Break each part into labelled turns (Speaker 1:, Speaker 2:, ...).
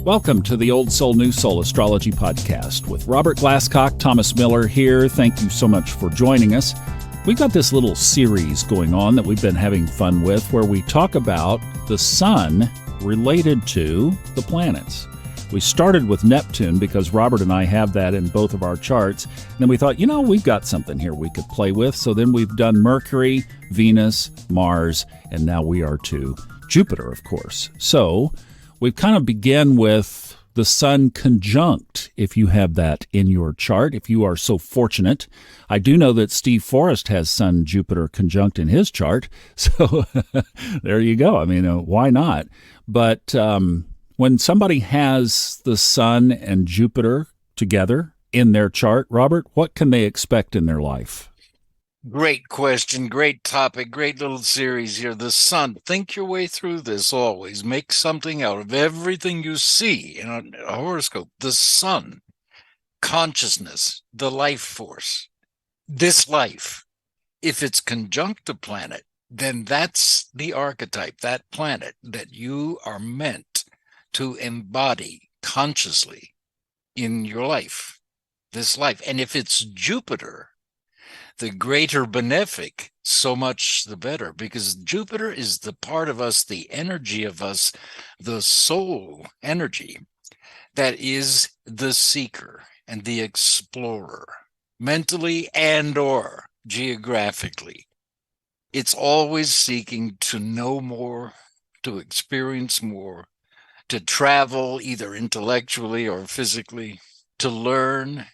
Speaker 1: Welcome to the Old Soul, New Soul Astrology Podcast with Robert Glasscock, Thomas Miller here. Thank you so much for joining us. We've got this little series going on that we've been having fun with where we talk about the sun related to the planets. We started with Neptune because Robert and I have that in both of our charts. And then we thought, we've got something here we could play with. So then we've done Mercury, Venus, Mars, and now we are to Jupiter, of course. So we've kind of began with the sun conjunct, if you have that in your chart, if you are so fortunate. I do know that Steve Forrest has Sun-Jupiter conjunct in his chart, so there you go. I mean, why not? But when somebody has the sun and Jupiter together in their chart, Robert, what can they expect in their life?
Speaker 2: Great question, great topic, great little series here. The sun, think your way through this always. Make something out of everything you see in a horoscope. The sun, consciousness, the life force, this life. If it's conjunct a planet, then that's the archetype, that planet that you are meant to embody consciously in your life, this life. And if it's Jupiter, the greater benefic, so much the better, because Jupiter is the part of us, the energy of us, the soul energy that is the seeker and the explorer, mentally and or geographically. It's always seeking to know more, to experience more, to travel either intellectually or physically, to learn,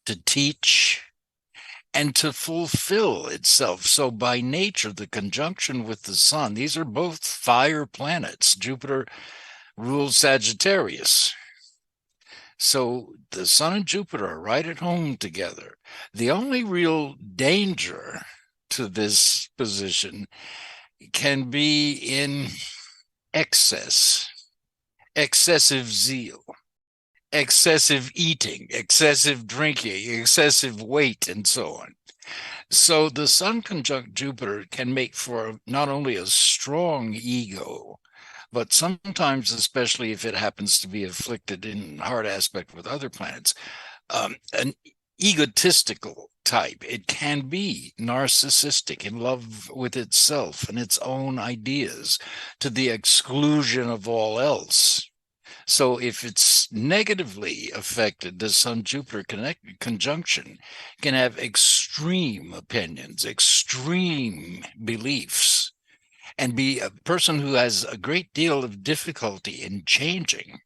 Speaker 2: to teach, and to fulfill itself. So by nature, the conjunction with the sun, these are both fire planets. Jupiter rules Sagittarius. So the sun and Jupiter are right at home together. The only real danger to this position can be in excess, excessive zeal, excessive eating, excessive drinking, excessive weight, and so on. So the sun conjunct Jupiter can make for not only a strong ego, but sometimes, especially if it happens to be afflicted in hard aspect with other planets, an egotistical type. It can be narcissistic, in love with itself and its own ideas, to the exclusion of all else. So if it's negatively affected, the Sun-Jupiter conjunction can have extreme opinions, extreme beliefs, and be a person who has a great deal of difficulty in changing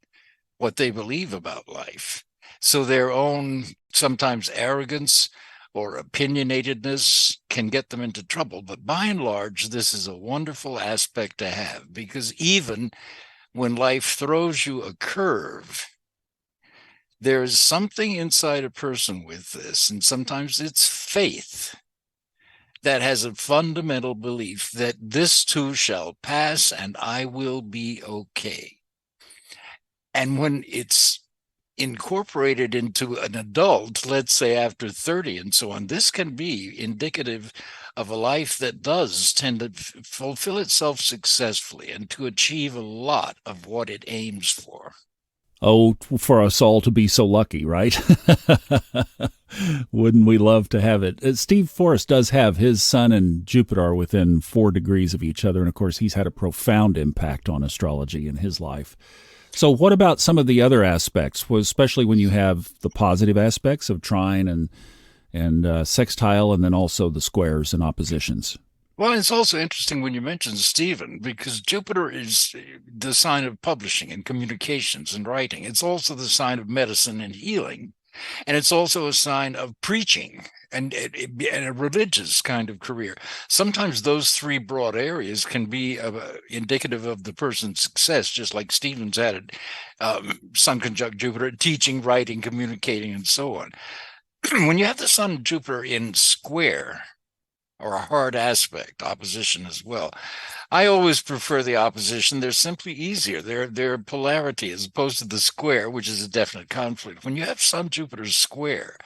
Speaker 2: what they believe about life. So their own sometimes arrogance or opinionatedness can get them into trouble. But by and large, this is a wonderful aspect to have, because even when life throws you a curve, there's something inside a person with this, and sometimes it's faith that has a fundamental belief that this too shall pass and I will be okay. And when it's incorporated into an adult, let's say after 30 and so on, this can be indicative of a life that does tend to fulfill itself successfully and to achieve a lot of what it aims for.
Speaker 1: Oh, for us all to be so lucky, right? Wouldn't we love to have it? Steve Forrest does have his sun and Jupiter are within 4 degrees of each other. And of course, he's had a profound impact on astrology in his life. So what about some of the other aspects, especially when you have the positive aspects of trine and sextile, and then also the squares and oppositions?
Speaker 2: Well, it's also interesting when you mention Stephen, because Jupiter is the sign of publishing and communications and writing. It's also the sign of medicine and healing. And it's also a sign of preaching and a religious kind of career. Sometimes those three broad areas can be indicative of the person's success, just like Stephen's added, Sun conjunct Jupiter, teaching, writing, communicating, and so on. When you have the Sun and Jupiter in square, or a hard aspect, opposition as well, I always prefer the opposition. They're simply easier. They're polarity as opposed to the square, which is a definite conflict. When you have Sun Jupiter square,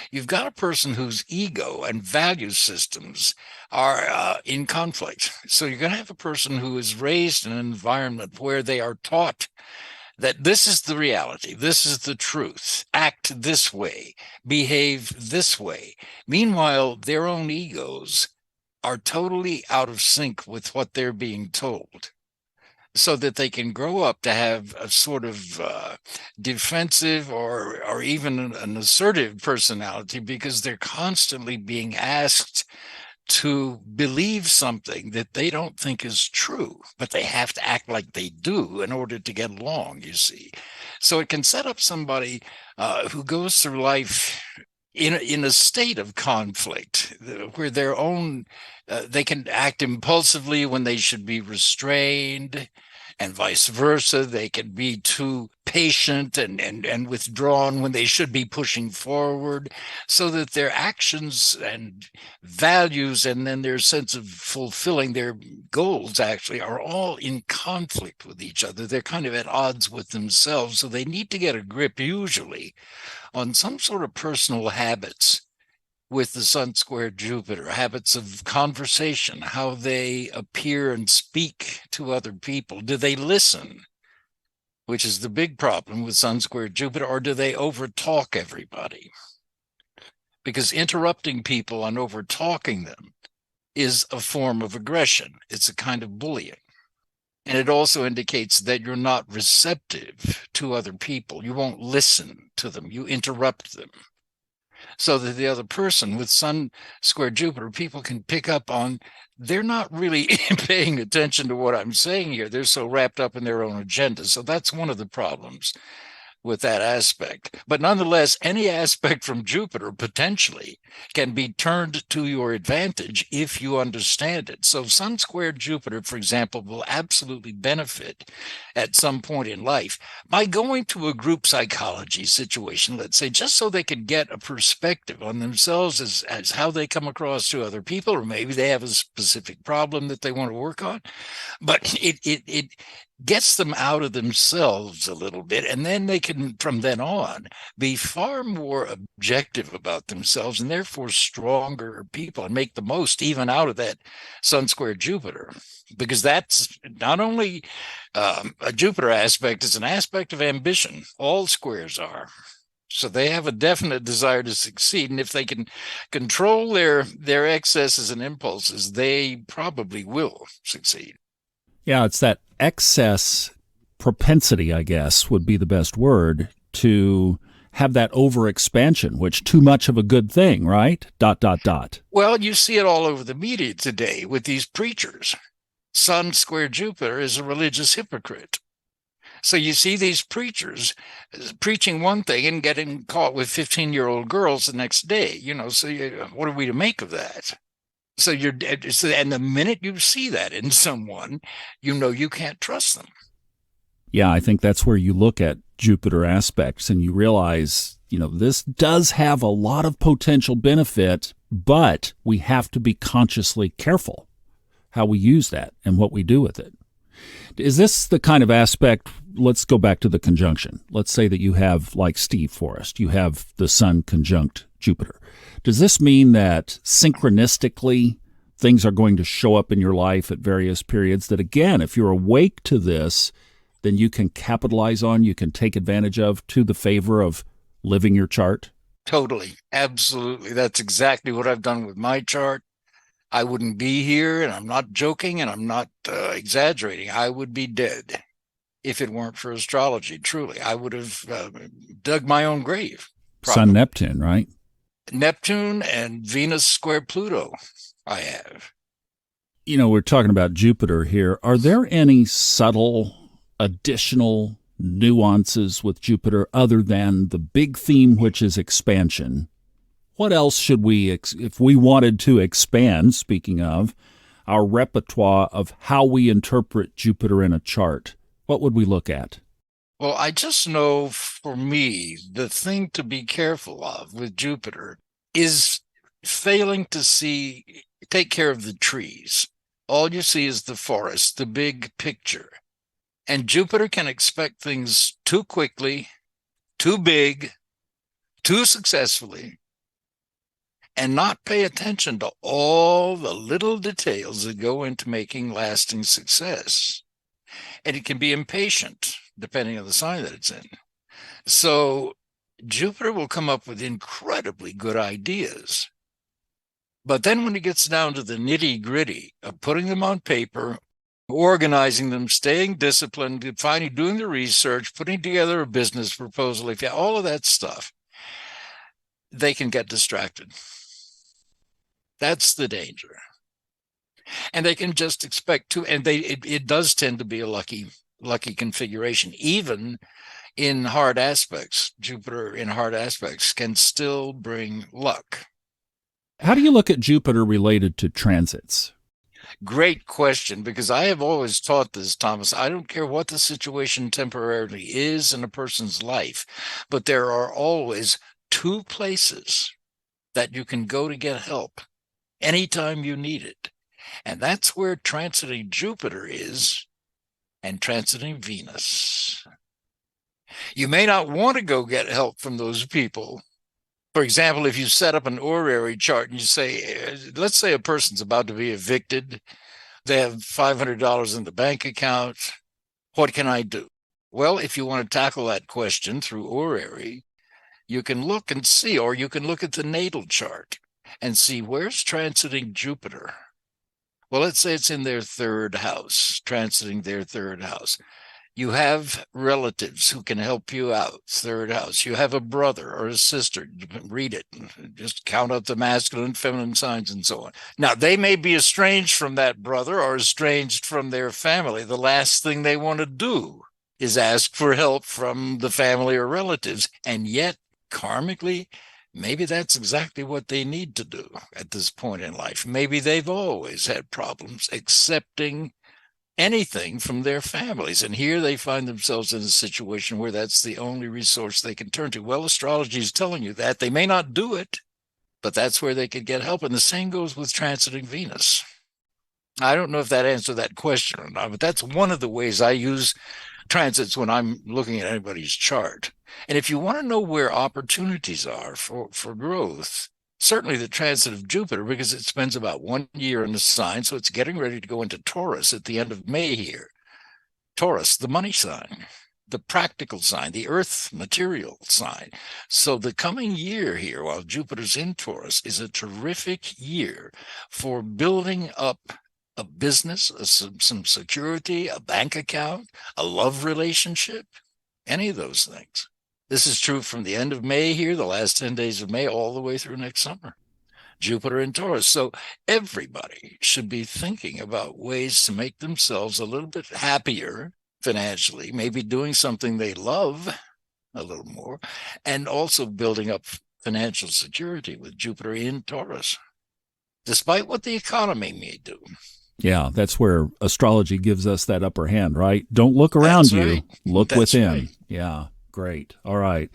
Speaker 2: you've got a person whose ego and value systems are in conflict. So you're going to have a person who is raised in an environment where they are taught that this is the reality, this is the truth, act this way, behave this way. Meanwhile, their own egos are totally out of sync with what they're being told, so that they can grow up to have a sort of defensive or even an assertive personality, because they're constantly being asked to believe something that they don't think is true, but they have to act like they do in order to get along, you see. So it can set up somebody who goes through life in a state of conflict, where their own they can act impulsively when they should be restrained, and vice versa. They can be too patient and withdrawn when they should be pushing forward, so that their actions and values and then their sense of fulfilling their goals actually are all in conflict with each other. They're kind of at odds with themselves. So they need to get a grip, usually, on some sort of personal habits with the Sun square Jupiter, habits of conversation, how they appear and speak to other people. Do they listen, which is the big problem with Sun square Jupiter, or do they overtalk everybody? Because interrupting people and overtalking them is a form of aggression. It's a kind of bullying. And it also indicates that you're not receptive to other people. You won't listen to them. You interrupt them. So that the other person with Sun square Jupiter, people can pick up on, they're not really paying attention to what I'm saying here. They're so wrapped up in their own agenda. So that's one of the problems with that aspect. But nonetheless, any aspect from Jupiter potentially can be turned to your advantage if you understand it. So Sun square Jupiter, for example, will absolutely benefit at some point in life by going to a group psychology situation, let's say, just so they can get a perspective on themselves as how they come across to other people, or maybe they have a specific problem that they want to work on. But it gets them out of themselves a little bit, and then they can, from then on, be far more objective about themselves and therefore stronger people, and make the most even out of that Sun square Jupiter, because that's not only a Jupiter aspect, it's an aspect of ambition. All squares are. So they have a definite desire to succeed, and if they can control their excesses and impulses, they probably will succeed.
Speaker 1: Yeah, it's that excess propensity, I guess, would be the best word, to have that overexpansion, which too much of a good thing, right? ...
Speaker 2: Well, you see it all over the media today with these preachers. Sun square Jupiter is a religious hypocrite. So you see these preachers preaching one thing and getting caught with 15-year-old girls the next day. So what are we to make of that? So and the minute you see that in someone, you can't trust them.
Speaker 1: Yeah, I think that's where you look at Jupiter aspects and you realize, this does have a lot of potential benefit, but we have to be consciously careful how we use that and what we do with it. Is this the kind of aspect? Let's go back to the conjunction. Let's say that you have, like Steve Forrest, you have the Sun conjunct Jupiter. Does this mean that synchronistically things are going to show up in your life at various periods that, again, if you're awake to this, then you can capitalize on, you can take advantage of, to the favor of living your chart?
Speaker 2: Totally. Absolutely. That's exactly what I've done with my chart. I wouldn't be here, and I'm not joking, and I'm not exaggerating. I would be dead if it weren't for astrology. Truly, I would have dug my own grave. Probably.
Speaker 1: Sun Neptune, right?
Speaker 2: Neptune and Venus square Pluto I have.
Speaker 1: We're talking about Jupiter here. Are there any subtle additional nuances with Jupiter other than the big theme, which is expansion? What else should we, if we wanted to expand, speaking of, our repertoire of how we interpret Jupiter in a chart, what would we look at?
Speaker 2: Well, I just know, for me, the thing to be careful of with Jupiter is failing to take care of the trees. All you see is the forest, the big picture. And Jupiter can expect things too quickly, too big, too successfully, and not pay attention to all the little details that go into making lasting success. And it can be impatient depending on the sign that it's in. So Jupiter will come up with incredibly good ideas. But then when it gets down to the nitty-gritty of putting them on paper, organizing them, staying disciplined, finally doing the research, putting together a business proposal, all of that stuff, they can get distracted. That's the danger. And they can just expect to, and it does tend to be a lucky configuration. Even in hard aspects, Jupiter in hard aspects can still bring luck.
Speaker 1: How do you look at Jupiter related to transits?
Speaker 2: Great question, because I have always taught this, Thomas. I don't care what the situation temporarily is in a person's life, but there are always two places that you can go to get help anytime you need it. And that's where transiting Jupiter is and transiting Venus. You may not want to go get help from those people. For example, if you set up an horary chart and you say, let's say a person's about to be evicted, they have $500 in the bank account, what can I do? Well, if you want to tackle that question through horary, you can look and see, or you can look at the natal chart and see where's transiting Jupiter. Well, let's say it's in their third house, transiting their third house. You have relatives who can help you out, third house. You have a brother or a sister. You can read it, just count up the masculine, feminine signs and so on. Now, they may be estranged from that brother or estranged from their family. The last thing they want to do is ask for help from the family or relatives. And yet, karmically, maybe that's exactly what they need to do at this point in life. Maybe they've always had problems accepting anything from their families. And here they find themselves in a situation where that's the only resource they can turn to. Well, astrology is telling you that. They may not do it, but that's where they could get help. And the same goes with transiting Venus. I don't know if that answered that question or not, but that's one of the ways I use transits when I'm looking at anybody's chart. And if you want to know where opportunities are for growth, certainly the transit of Jupiter, because it spends about 1 year in the sign, so it's getting ready to go into Taurus at the end of May here. Taurus, the money sign, the practical sign, the earth material sign. So the coming year here, while Jupiter's in Taurus, is a terrific year for building up a business, some security, a bank account, a love relationship, any of those things. This is true from the end of May here, the last 10 days of May, all the way through next summer. Jupiter in Taurus. So everybody should be thinking about ways to make themselves a little bit happier financially, maybe doing something they love a little more, and also building up financial security with Jupiter in Taurus, despite what the economy may do.
Speaker 1: Yeah, that's where astrology gives us that upper hand, right? Don't look around you, look within. Right. Yeah, great. All right.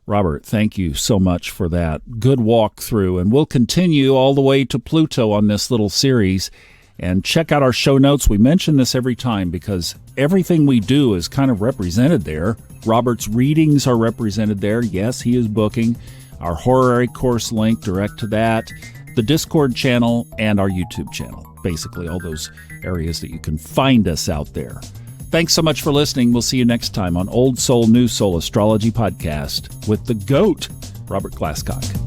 Speaker 1: Robert, thank you so much for that. Good walkthrough, and we'll continue all the way to Pluto on this little series. And check out our show notes. We mention this every time because everything we do is kind of represented there. Robert's readings are represented there. Yes, he is booking. Our horary course link, direct to that. The Discord channel and our YouTube channel. Basically, all those areas that you can find us out there. Thanks so much for listening. We'll see you next time on Old Soul, New Soul Astrology Podcast with the GOAT, Robert Glasscock.